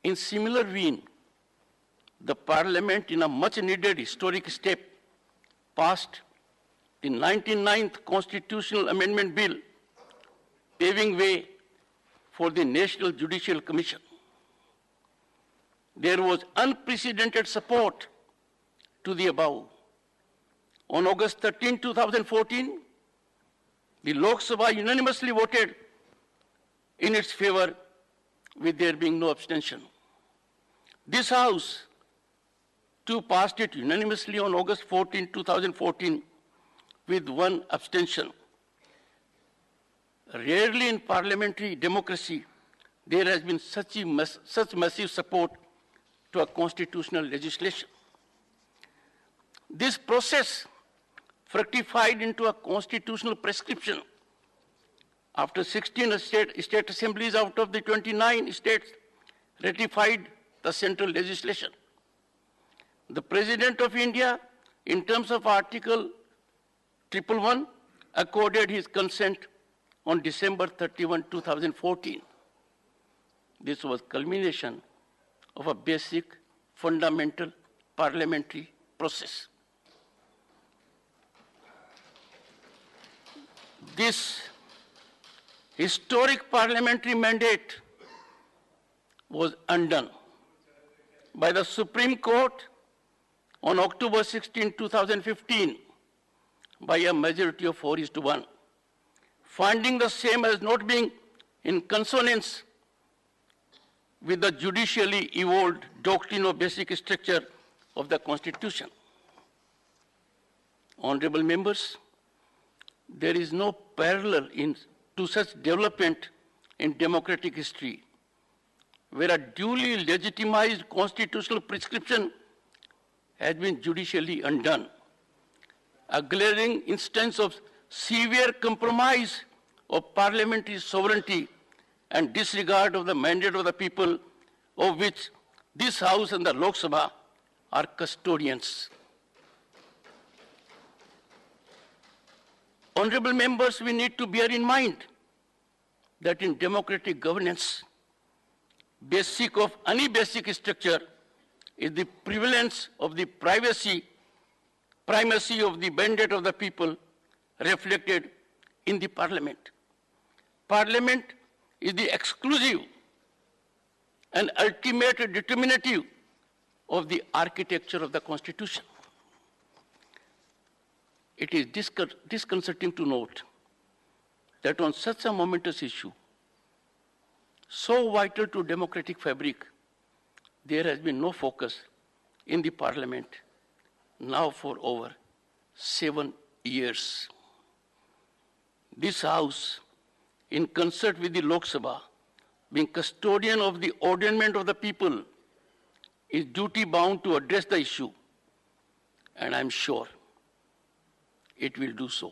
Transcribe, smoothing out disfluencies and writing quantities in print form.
In similar vein, the Parliament, in a much-needed historic step, passed the 99th Constitutional Amendment Bill, paving way for the National Judicial Commission. There was unprecedented support to the above. On August 13, 2014, the Lok Sabha unanimously voted in its favor, with there being no abstention. This House too passed it unanimously on August 14, 2014, with one abstention. Rarely in parliamentary democracy there has been such massive support to a constitutional legislation. This process fructified into a constitutional prescription. After 16 state assemblies out of the 29 states ratified the central legislation, the President of India, in terms of Article 111, accorded his consent on December 31, 2014. This was culmination of a basic, fundamental parliamentary process. This historic parliamentary mandate was undone by the Supreme Court on October 16, 2015, by a majority of 4:1, finding the same as not being in consonance with the judicially evolved doctrine of basic structure of the Constitution. Honorable members, there is no parallel to such development in democratic history, where a duly legitimized constitutional prescription has been judicially undone. A glaring instance of severe compromise of parliamentary sovereignty and disregard of the mandate of the people, of which this House and the Lok Sabha are custodians. Honorable members, we need to bear in mind that in democratic governance, basic of any basic structure is the prevalence of the primacy of the mandate of the people reflected in the Parliament. Parliament is the exclusive and ultimate determinative of the architecture of the Constitution. It is disconcerting to note that on such a momentous issue, so vital to democratic fabric, there has been no focus in the Parliament now for over 7 years. This House, in concert with the Lok Sabha, being custodian of the ordainment of the people, is duty bound to address the issue, and I'm sure it will do so.